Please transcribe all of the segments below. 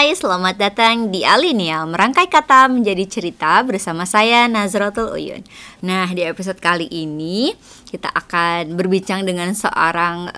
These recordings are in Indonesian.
Hai, selamat datang di Alinea, merangkai kata menjadi cerita bersama saya Nazratul Uyun. Nah, di episode kali ini kita akan berbincang dengan seorang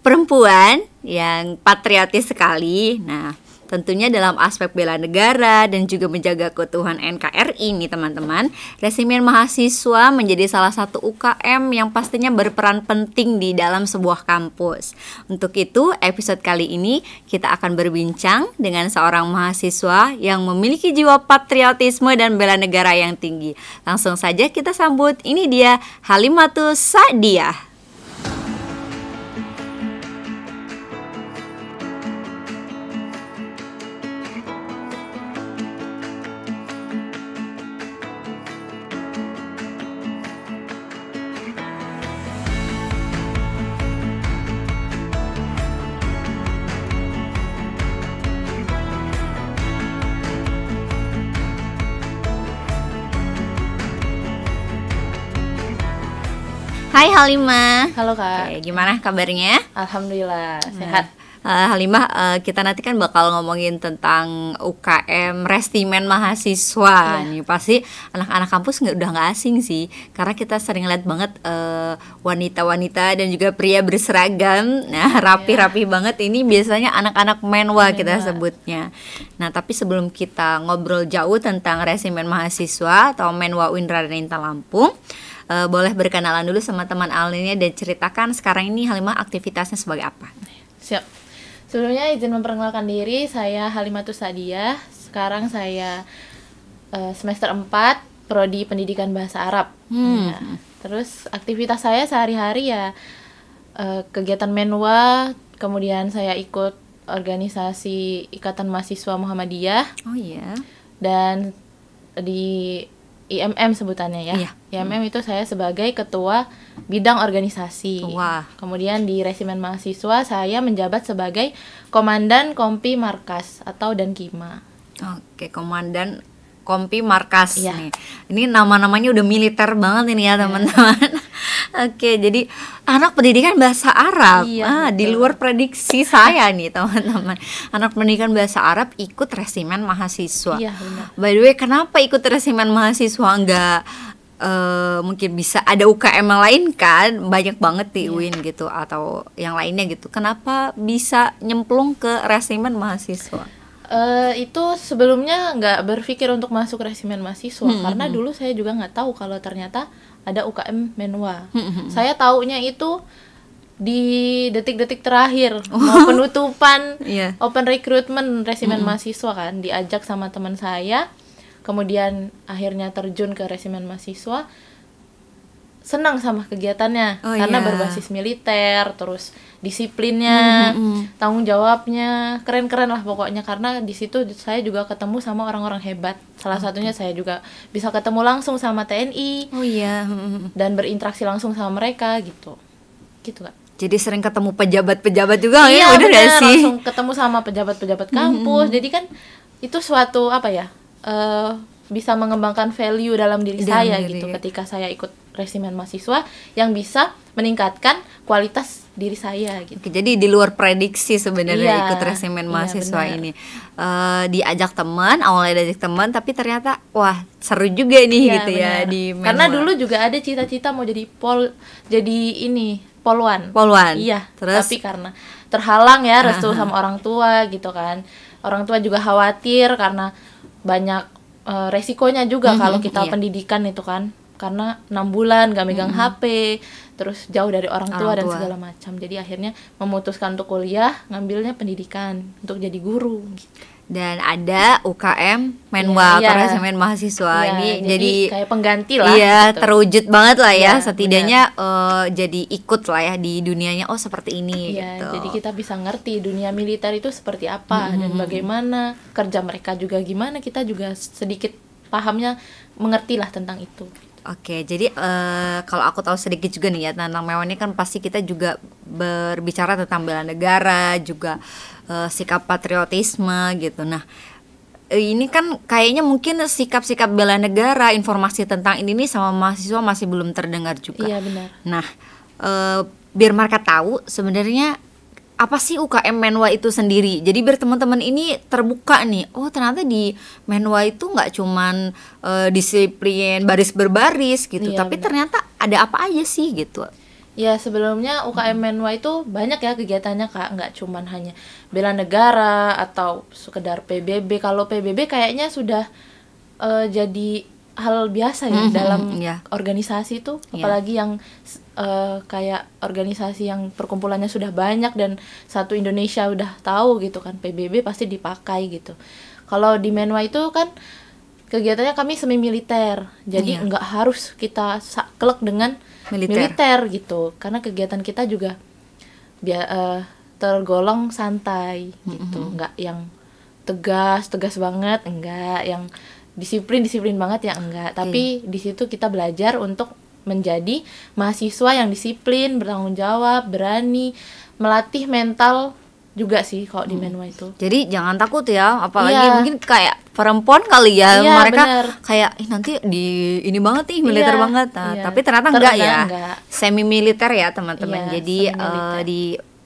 perempuan yang patriotis sekali. Nah, tentunya dalam aspek bela negara dan juga menjaga keutuhan NKRI nih teman-teman. Resimen Mahasiswa menjadi salah satu UKM yang pastinya berperan penting di dalam sebuah kampus. Untuk itu, episode kali ini kita akan berbincang dengan seorang mahasiswa yang memiliki jiwa patriotisme dan bela negara yang tinggi. Langsung saja kita sambut, ini dia Halimatus Sa'diyah. Hai Halimah. Halo Kak. Oke, gimana kabarnya? Alhamdulillah sehat. Halimah, kita nanti kan bakal ngomongin tentang UKM Resimen Mahasiswa. Nih pasti anak-anak kampus udah nggak asing sih, karena kita sering lihat banget wanita-wanita dan juga pria berseragam, nah rapi-rapi banget. Ini biasanya anak-anak menwa kita sebutnya. Nah tapi sebelum kita ngobrol jauh tentang Resimen Mahasiswa atau Menwa Unra dan Intan Lampung, boleh berkenalan dulu sama teman Alinea dan ceritakan sekarang ini Halimah aktivitasnya sebagai apa? Siap. Sebelumnya izin memperkenalkan diri, saya Halimatus Sa'diyah. Sekarang saya semester 4 Prodi Pendidikan Bahasa Arab. Ya. Terus aktivitas saya sehari-hari ya kegiatan menwa, kemudian saya ikut organisasi Ikatan Mahasiswa Muhammadiyah. Oh iya. Dan di IMM sebutannya ya. Iya. IMM itu saya sebagai ketua bidang organisasi. Wah. Kemudian di Resimen Mahasiswa saya menjabat sebagai Komandan Kompi Markas atau Dankima. Oke, Komandan Kompi Markas Iya. nih. Ini nama-namanya udah militer banget ini ya teman-teman. Oke, jadi anak pendidikan bahasa Arab. Iya, Di betul. luar prediksi saya nih teman-teman. Anak pendidikan bahasa Arab ikut Resimen Mahasiswa. Iya, benar. By the way, kenapa ikut Resimen Mahasiswa, nggak mungkin bisa ada UKM yang lain kan? Banyak banget di UIN gitu atau yang lainnya gitu. Kenapa bisa nyemplung ke Resimen Mahasiswa? Itu sebelumnya nggak berpikir untuk masuk Resimen Mahasiswa karena dulu saya juga nggak tahu kalau ternyata ada UKM Menwa. Saya taunya itu di detik-detik terakhir mau penutupan Iya. open recruitment Resimen Mahasiswa kan, diajak sama teman saya, kemudian akhirnya terjun ke Resimen Mahasiswa. Senang sama kegiatannya karena iya. berbasis militer, terus disiplinnya, tanggung jawabnya keren-keren lah pokoknya. Karena di situ saya juga ketemu sama orang-orang hebat. Salah satunya saya juga bisa ketemu langsung sama TNI Oh iya. dan berinteraksi langsung sama mereka gitu Kak. Jadi sering ketemu pejabat-pejabat juga ya, Iya udah gak bener, sih? langsung ketemu sama pejabat-pejabat kampus. Jadi kan itu suatu apa ya, bisa mengembangkan value dalam diri Dalam saya diri, gitu ya. ketika saya ikut Resimen Mahasiswa yang bisa meningkatkan kualitas diri saya gitu. Oke, jadi di luar prediksi sebenarnya Iya, ikut Resimen iya, Mahasiswa benar. ini. Diajak teman, awalnya diajak teman, tapi ternyata wah seru juga nih Iya, gitu ya benar. di Menwa. Karena dulu juga ada cita-cita mau jadi polwan. Polwan. Iya, Terus? tapi karena terhalang ya restu sama orang tua gitu kan. Orang tua juga khawatir karena banyak resikonya juga kalau kita iya. pendidikan itu kan. Karena 6 bulan gak megang HP, terus jauh dari orang tua dan tua. segala macam. Jadi akhirnya memutuskan untuk kuliah, ngambilnya pendidikan untuk jadi guru gitu. Dan ada UKM Menwa Iya, atau Resimen Mahasiswa Iya, ini jadi kayak pengganti lah iya, gitu. terwujud banget lah ya. Iya, Setidaknya jadi ikut lah ya di dunianya. Oh seperti ini Iya, gitu. jadi kita bisa ngerti dunia militer itu seperti apa dan bagaimana kerja mereka juga gimana, kita juga sedikit pahamnya, mengerti lah tentang itu. Oke, jadi kalau aku tahu sedikit juga nih ya tentang Menwa ini kan pasti kita juga berbicara tentang bela negara, juga sikap patriotisme gitu. Nah, ini kan kayaknya mungkin sikap-sikap bela negara, informasi tentang ini nih sama mahasiswa masih belum terdengar juga. Iya benar. Nah, biar mereka tahu sebenarnya apa sih UKM Menwa itu sendiri. Jadi biar teman-teman ini terbuka nih. Oh, ternyata di Menwa itu nggak cuman disiplin baris berbaris gitu, Iya, tapi benar. ternyata ada apa aja sih gitu. Ya sebelumnya UKM Menwa itu banyak ya kegiatannya Kak, nggak cuman hanya bela negara atau sekedar PBB. Kalau PBB kayaknya sudah jadi hal biasa ya dalam iya. organisasi itu, Iya. apalagi yang kayak organisasi yang perkumpulannya sudah banyak dan satu Indonesia udah tahu gitu kan, PBB pasti dipakai gitu. Kalau di Menwa itu kan kegiatannya kami semi militer, jadi Iya. nggak harus kita saklek dengan militer gitu, karena kegiatan kita juga tergolong santai gitu, nggak yang tegas banget, enggak yang disiplin banget ya enggak, tapi di situ kita belajar untuk menjadi mahasiswa yang disiplin, bertanggung jawab, berani, melatih mental juga sih kalau di Menwa itu. Jadi jangan takut ya, apalagi Iya. mungkin kayak perempuan kali ya, Iya, mereka bener. kayak nanti di ini banget nih militer Iya, banget. Nah, iya. tapi ternyata enggak ya. Enggak. Semi militer ya, teman-teman. Iya, Jadi semi-militer. di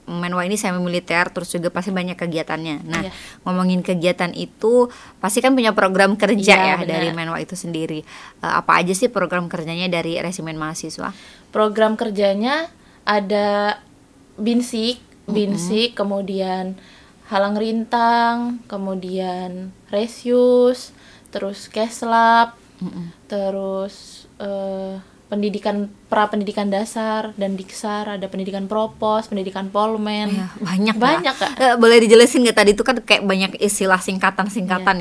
Menwa ini semi militer, terus juga pasti banyak kegiatannya. Nah, Iya. ngomongin kegiatan itu pasti kan punya program kerja Iya, ya benar. dari Menwa itu sendiri. Apa aja sih program kerjanya dari Resimen Mahasiswa? Program kerjanya ada Binsik, kemudian Halang Rintang, kemudian Resius, terus Keslab, terus pendidikan dasar dan Diksar, ada pendidikan Propos, pendidikan Polmen. Ya, banyak Banyak, ya. Kak. Boleh dijelasin nggak, tadi itu kan kayak banyak istilah singkatan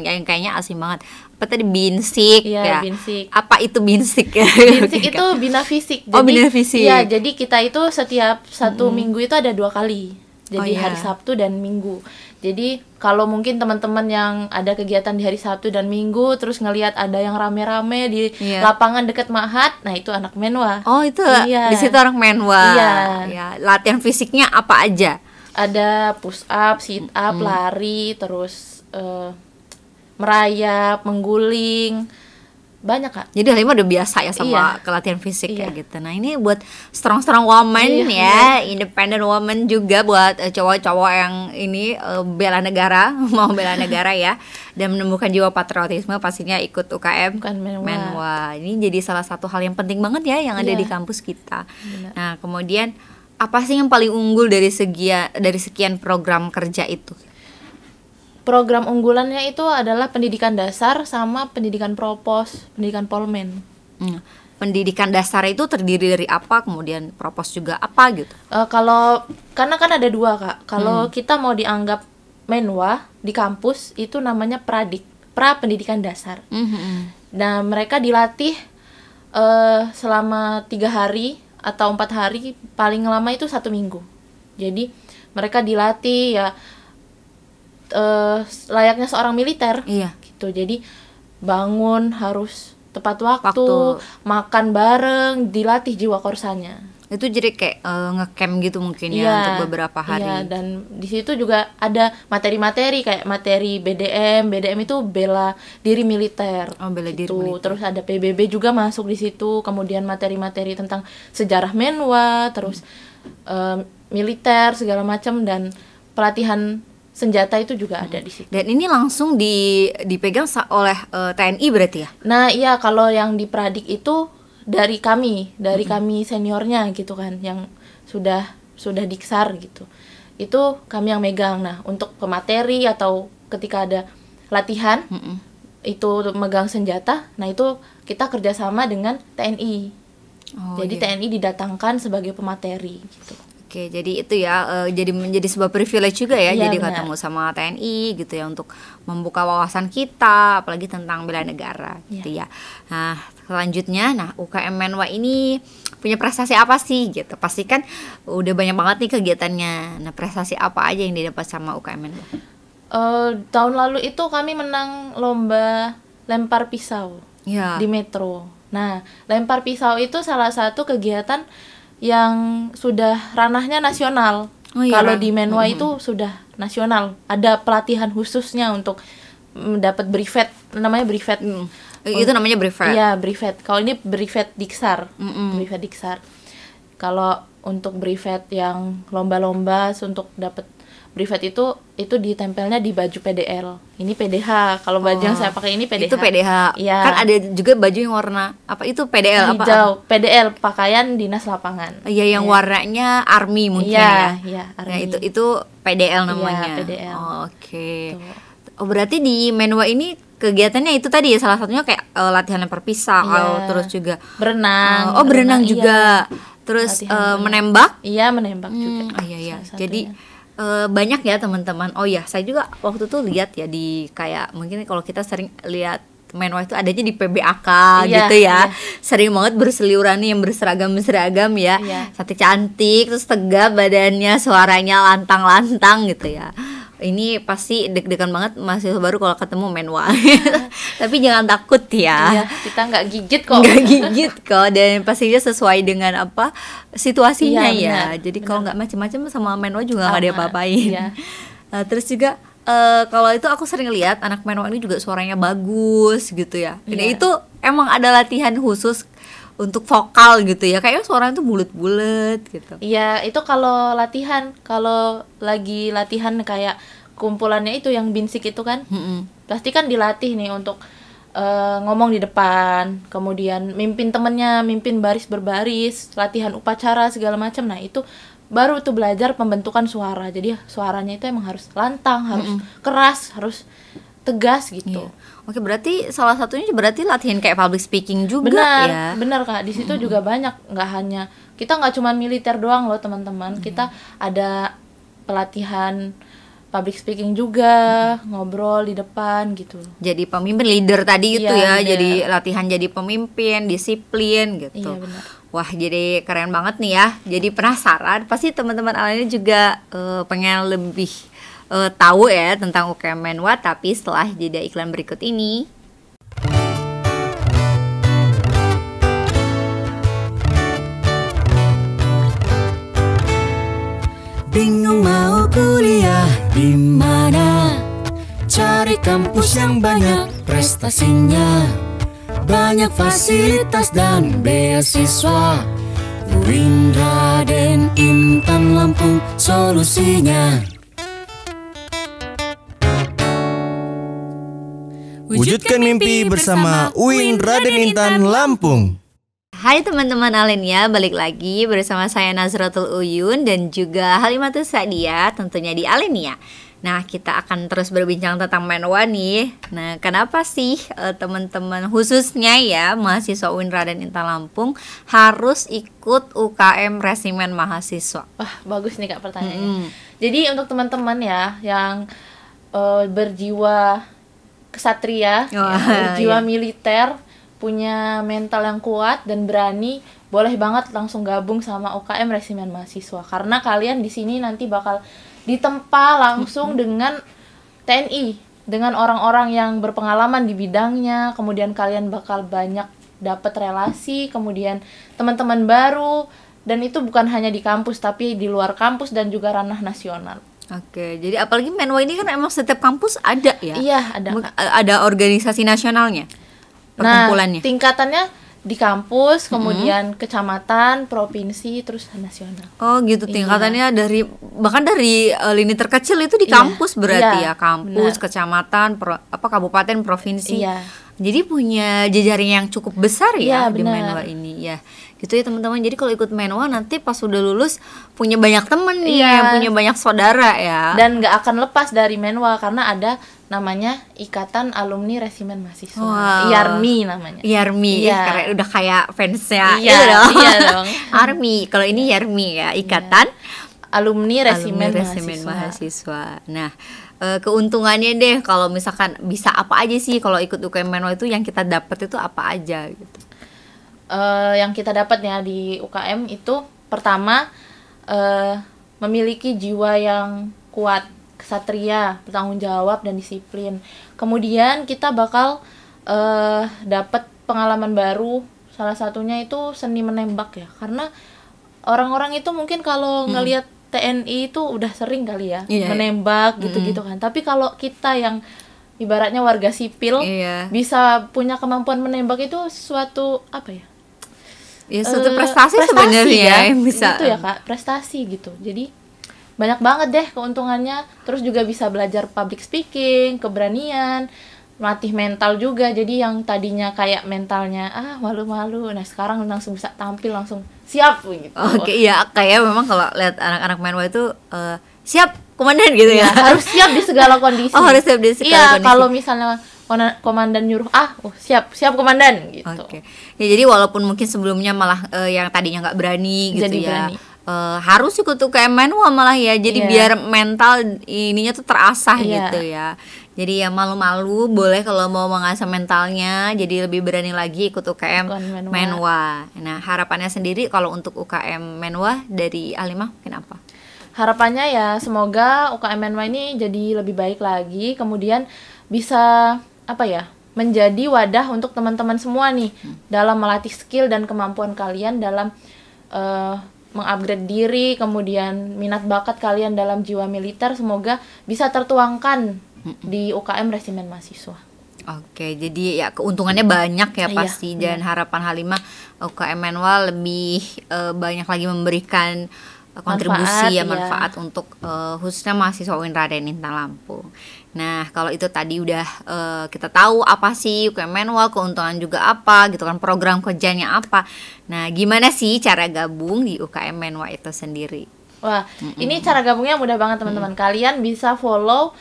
ya yang kayaknya asing banget. Apa tadi, Binsik Iya, ya? Binsik. Apa itu Binsik ya? Binsik itu bina fisik. Oh, bina fisik. Iya, jadi kita itu setiap satu minggu itu ada 2 kali. Jadi Oh, iya. hari Sabtu dan Minggu. Jadi kalau mungkin teman-teman yang ada kegiatan di hari Sabtu dan Minggu, terus ngelihat ada yang rame-rame di Iya. lapangan deket Mahat, nah itu anak Menwa. Oh, itu Iya. di situ orang Menwa. Iya. Ya, latihan fisiknya apa aja? Ada push up, sit up, lari, terus merayap, mengguling, banyak Kak. Jadi Halimah udah biasa ya sama Iya. kelatihan fisik Iya. kayak gitu. Nah, ini buat strong woman Iya, ya, independent woman juga, buat cowok-cowok yang ini bela negara, mau bela negara ya, dan menumbuhkan jiwa patriotisme, pastinya ikut UKM Bukan Menwa. Menwa. Ini jadi salah satu hal yang penting banget ya yang ada Iya. di kampus kita. Benar. Nah, kemudian apa sih yang paling unggul dari sekian program kerja itu? Program unggulannya itu adalah pendidikan dasar sama pendidikan Propos, pendidikan Polmen. Pendidikan dasar itu terdiri dari apa, kemudian propos juga apa gitu? Karena kan ada 2 Kak. Kalau kita mau dianggap Menwa di kampus itu namanya pradik, pra pendidikan dasar. Nah, mereka dilatih selama 3 hari atau 4 hari, paling lama itu 1 minggu. Jadi mereka dilatih ya layaknya seorang militer. Iya. Gitu. Jadi bangun harus tepat waktu, Waktu. makan bareng, dilatih jiwa korsanya. Itu jadi kayak ngecamp gitu mungkin ya, Iya, untuk beberapa hari. Iya, dan di situ juga ada materi-materi kayak materi BDM. BDM itu bela diri militer. Oh, bela diri Gitu. militer. Terus ada PBB juga masuk di situ. Kemudian materi-materi tentang sejarah Menwa, terus militer segala macam, dan pelatihan senjata itu juga ada di situ. Dan ini langsung dipegang oleh TNI berarti ya? Nah, iya, kalau yang di Pradik itu dari kami seniornya gitu kan, yang sudah diksar gitu. Itu kami yang megang. Nah, untuk pemateri atau ketika ada latihan itu megang senjata, nah itu kita kerjasama dengan TNI. Oh, Jadi iya. TNI didatangkan sebagai pemateri gitu. Oke, jadi itu ya, jadi menjadi sebuah privilege juga ya, Iya, jadi benar. ketemu sama TNI gitu ya, untuk membuka wawasan kita, apalagi tentang bela negara gitu ya. Nah, selanjutnya, UKM Menwa ini punya prestasi apa sih gitu? Pasti kan udah banyak banget nih kegiatannya. Nah, prestasi apa aja yang didapat sama UKM Menwa? Tahun lalu itu kami menang lomba lempar pisau Ya. di Metro. Nah, lempar pisau itu salah satu kegiatan yang sudah ranahnya nasional. Oh iya, Kalau di Menwa itu sudah nasional. Ada pelatihan khususnya untuk dapat brevet, namanya brevet. Itu namanya brevet. Iya, brevet. Kalau ini brevet Diksar. Brevet Diksar. Kalau untuk brevet yang lomba-lomba untuk dapat brevet itu ditempelnya di baju PDL. Ini PDH. Kalau baju yang saya pakai ini PDH. Itu PDH. Iya. Kan ada juga baju yang warna apa itu PDL hijau, PDL, pakaian dinas lapangan. Iya, yang warnanya army mungkin ya. Iya, army. Nah, itu PDL namanya. Iya, PDL. Oke. Oh, berarti di Menwa ini kegiatannya itu tadi ya, salah satunya kayak latihan lempar pisau, terus juga berenang. Berenang juga. Terus menembak? Iya, menembak juga. Iya. Jadi banyak ya teman-teman. Oh ya, saya juga waktu tuh lihat ya di kayak mungkin kalau kita sering lihat Menwa itu adanya di PBAK gitu ya. Sering banget berseliuran nih yang berseragam ya. Satu cantik, terus tegap badannya, suaranya lantang-lantang gitu ya. Ini pasti deg-degan banget mahasiswa baru kalau ketemu Menwa. Tapi jangan takut ya. Iya, kita nggak gigit kok. Nggak gigit kok, dan pastinya sesuai dengan apa situasinya ya. Jadi kalau nggak macam-macam sama Menwa juga nggak diapa-apain. Iya. Terus juga kalau itu aku sering lihat anak Menwa ini juga suaranya bagus gitu ya. Dan itu emang ada latihan khusus untuk vokal gitu ya, kayaknya suaranya tuh bulet-bulet gitu. Iya, itu kalau lagi latihan kayak kumpulannya itu yang binsik itu kan, pasti kan dilatih nih untuk ngomong di depan, kemudian mimpin temennya, mimpin baris berbaris, latihan upacara segala macam. Nah itu baru tuh belajar pembentukan suara. Jadi suaranya itu emang harus lantang, harus keras, harus tegas gitu. Oke, berarti salah satunya berarti latihan kayak public speaking juga ya. Benar Kak, di situ juga banyak, nggak hanya kita nggak cuma militer doang loh teman-teman. Kita ada pelatihan public speaking juga, ngobrol di depan gitu. Jadi pemimpin, leader tadi gitu ya. Bener. Jadi latihan jadi pemimpin, disiplin gitu. Iya, benar. Wah, jadi keren banget nih ya. Jadi penasaran, pasti teman-teman lainnya juga pengen lebih tahu ya tentang UKM Menwa, tapi setelah jeda iklan berikut ini. Bingung mau kuliah di mana? Cari kampus yang banyak prestasinya, banyak fasilitas dan beasiswa. UIN, Raden, Intan, Lampung solusinya. Wujudkan mimpi bersama UIN Raden Intan Lampung. Hai teman-teman Alenia, balik lagi bersama saya Nazratul Uyun dan juga Halimatus Sa'diyah tentunya di Alenia. Nah, kita akan terus berbincang tentang Menwa nih. Nah, kenapa sih teman-teman khususnya ya mahasiswa UIN Raden Intan Lampung harus ikut UKM Resimen Mahasiswa? Wah, bagus nih Kak pertanyaannya. Jadi untuk teman-teman ya yang berjiwa kesatria, jiwa militer, punya mental yang kuat dan berani, boleh banget langsung gabung sama UKM Resimen Mahasiswa. Karena kalian di sini nanti bakal ditempa langsung dengan TNI, dengan orang-orang yang berpengalaman di bidangnya. Kemudian kalian bakal banyak dapat relasi, kemudian teman-teman baru, dan itu bukan hanya di kampus tapi di luar kampus dan juga ranah nasional. Oke, jadi apalagi Menwa ini kan emang setiap kampus ada ya? Iya, ada. Ada organisasi nasionalnya, perkumpulannya. Nah, tingkatannya di kampus, kemudian kecamatan, provinsi, terus nasional. Oh gitu, tingkatannya dari bahkan dari lini terkecil itu di kampus berarti ya, kampus, kecamatan, kabupaten, provinsi. Iya. Jadi punya jejaring yang cukup besar ya di benar. Menwa ini ya. Gitu ya teman-teman. Jadi kalau ikut Menwa nanti pas udah lulus punya banyak temen nih, punya banyak saudara ya. Dan nggak akan lepas dari Menwa karena ada namanya Ikatan Alumni Resimen Mahasiswa. Wow. IARMI namanya. IARMI, karena udah kayak fansnya. Iya dong. ARMI, kalau ini IARMI ya, Ikatan Alumni Resimen Mahasiswa. Nah, keuntungannya deh kalau misalkan bisa apa aja sih kalau ikut UKM Menwa itu, yang kita dapat itu apa aja gitu? Yang kita dapat ya di UKM itu pertama memiliki jiwa yang kuat, kesatria, bertanggung jawab dan disiplin. Kemudian kita bakal dapat pengalaman baru, salah satunya itu seni menembak ya, karena orang-orang itu mungkin kalau ngelihat TNI itu udah sering kali ya menembak gitu-gitu kan. Tapi kalau kita yang ibaratnya warga sipil bisa punya kemampuan menembak itu suatu apa ya? Ya suatu prestasi sebenarnya yang bisa. Gitu ya Kak, prestasi gitu. Jadi banyak banget deh keuntungannya. Terus juga bisa belajar public speaking, keberanian, melatih mental juga. Jadi yang tadinya kayak mentalnya malu-malu, nah sekarang langsung bisa tampil, langsung siap gitu. Oke, ya kayak memang kalau lihat anak-anak Menwa itu siap komandan gitu ya. Harus siap di segala kondisi. Oh, harus siap di segala kondisi. Kalau misalnya komandan nyuruh siap komandan gitu. Oke. Ya jadi walaupun mungkin sebelumnya malah yang tadinya nggak berani gitu Jadi ya. berani. Harus ikut UKM Menwa malah ya. Jadi biar mental ininya tuh terasah gitu ya. Jadi ya malu-malu boleh kalau mau mengasah mentalnya, jadi lebih berani lagi ikut UKM Menwa. Nah, harapannya sendiri kalau untuk UKM Menwa dari Halimah mungkin apa? Harapannya ya semoga UKM Menwa ini jadi lebih baik lagi, kemudian bisa menjadi wadah untuk teman-teman semua nih dalam melatih skill dan kemampuan kalian dalam mengupgrade diri, kemudian minat bakat kalian dalam jiwa militer semoga bisa tertuangkan di UKM Resimen Mahasiswa. Oke, jadi ya keuntungannya banyak ya pasti. Dan harapan Halimah UKM Menwa lebih banyak lagi memberikan kontribusi manfaat untuk khususnya mahasiswa UIN Raden Intan Lampung. Nah, kalau itu tadi udah kita tahu apa sih UKM Menwa, keuntungan juga apa gitu kan, program kerjanya apa. Nah, gimana sih cara gabung di UKM Menwa itu sendiri? Wah, ini cara gabungnya mudah banget teman-teman. Kalian bisa follow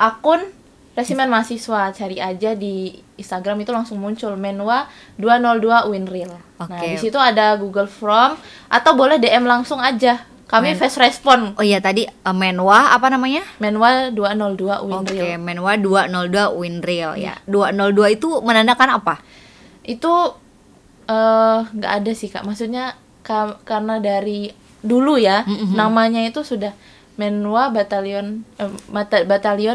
akun Resimen Mahasiswa, cari aja di Instagram itu langsung muncul Menwa 202 Winril. Nah, di situ ada Google Form atau boleh DM langsung aja. Kami fast respon. Oh iya, tadi Menwa apa namanya? Menwa 202 Winril. Oke, Menwa 202 Winril ya. 202 itu menandakan apa? Itu nggak ada sih Kak. Maksudnya karena dari dulu ya namanya itu sudah Menwa Batalion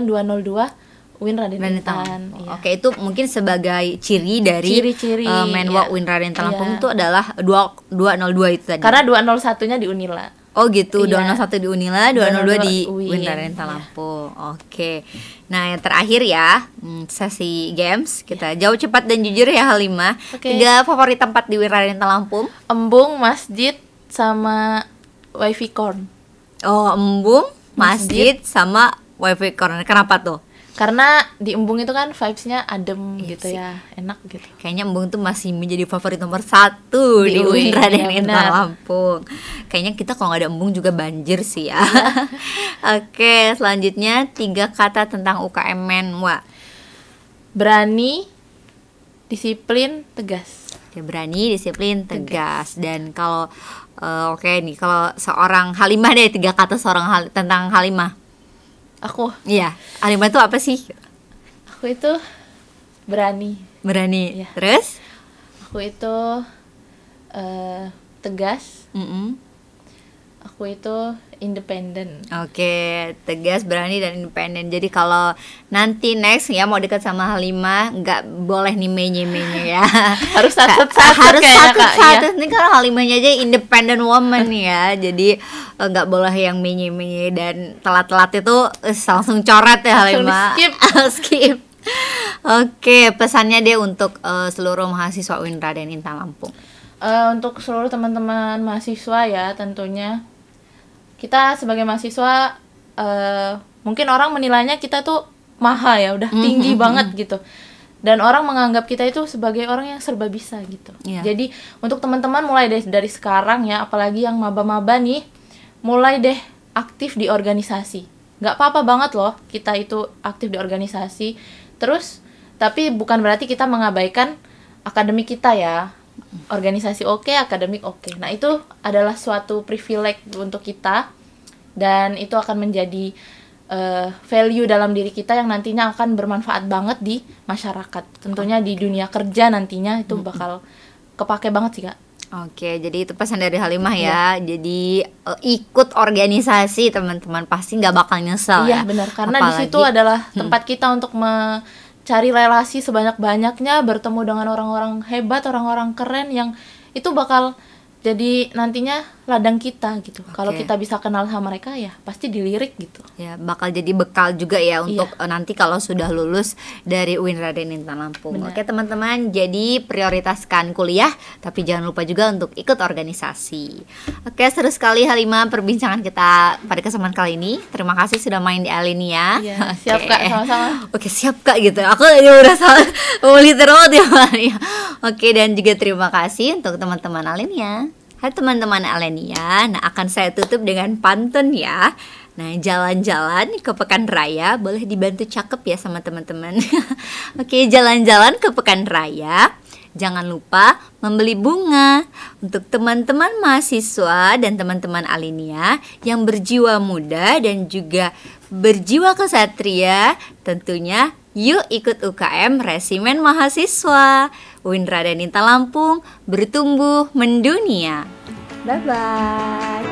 202 UIN Raden Intan. Oke, itu mungkin sebagai ciri dari ciri-ciri Menwa UIN Raden Intan Lampung itu adalah 202 itu tadi. Karena 201-nya di Unila. Oh gitu, 201 di Unila, 202 di UIN Raden Intan Iya. Lampung. Oke. Nah, yang terakhir ya, sesi games. Kita jawab cepat dan jujur ya Halimah. 3 favorit tempat di UIN Raden Intan Lampung. Embung, masjid, sama wifi corn. Oh, Embung, masjid sama wifi corner. Kenapa tuh? Karena di Embung itu kan vibes-nya adem gitu ya, enak gitu. Kayaknya Embung tuh masih menjadi favorit nomor 1 di UIN Raden Intan Lampung. Kayaknya kita kalau nggak ada Embung juga banjir sih ya. Oke, selanjutnya 3 kata tentang UKM Menwa. Berani, disiplin, tegas. Ya, berani, disiplin, tegas. Dan kalau nih kalau seorang Halimah deh, 3 kata tentang Halimah. Aku. Iya, Halimah itu apa sih? Aku itu berani. Berani. Terus? Aku itu tegas. Aku itu independen. Oke, tegas, berani, dan independen. Jadi kalau nanti next ya mau dekat sama Halimah, nggak boleh nih menye-menye ya. Harus satu harus satu. Ini kan Halimahnya aja independent woman ya. Jadi nggak boleh yang menye-menye dan telat-telat itu langsung coret ya Halimah. Skip. Oke, pesannya deh untuk seluruh mahasiswa UIN Raden Intan Lampung. Untuk seluruh teman-teman mahasiswa ya tentunya. Kita sebagai mahasiswa mungkin orang menilainya kita tuh mahal ya, udah tinggi banget gitu. Dan orang menganggap kita itu sebagai orang yang serba bisa gitu. Jadi untuk teman-teman mulai dari sekarang ya, apalagi yang maba-maba nih, mulai deh aktif di organisasi. Nggak apa-apa banget loh kita itu aktif di organisasi. Terus tapi bukan berarti kita mengabaikan akademik kita ya. Organisasi oke, akademik oke. Nah, itu adalah suatu privilege untuk kita dan itu akan menjadi value dalam diri kita yang nantinya akan bermanfaat banget di masyarakat. Tentunya di dunia kerja nantinya itu bakal kepake banget sih, Kak. Oke, jadi itu pesan dari Halimah ya. Jadi ikut organisasi teman-teman, pasti nggak bakal nyesel ya. Iya, benar. Karena di situ adalah tempat kita untuk cari relasi sebanyak-banyaknya, bertemu dengan orang-orang hebat, orang-orang keren yang itu bakal jadi nantinya ladang kita gitu. Kalau Oke. kita bisa kenal sama mereka ya pasti dilirik gitu. Ya, bakal jadi bekal juga ya untuk Iya. nanti kalau sudah lulus dari UIN Raden Intan Lampung. Benar. Oke teman-teman, jadi prioritaskan kuliah, tapi jangan lupa juga untuk ikut organisasi. Oke, seru sekali Halimah perbincangan kita pada kesempatan kali ini. Terima kasih sudah main di Alinia. Iya, siap Kak, sama-sama. Oke, siap Kak gitu. Aku udah salah literal ya Maria. Oke, dan juga terima kasih untuk teman-teman Alinia. Hai teman-teman Alenia, nah akan saya tutup dengan pantun ya. Nah, jalan-jalan ke Pekan Raya boleh dibantu cakep ya sama teman-teman. Oke, jalan-jalan ke Pekan Raya. Jangan lupa membeli bunga untuk teman-teman mahasiswa dan teman-teman Alenia yang berjiwa muda dan juga berjiwa kesatria. Tentunya yuk ikut UKM Resimen Mahasiswa UIN Raden Intan Lampung, bertumbuh mendunia. Bye-bye.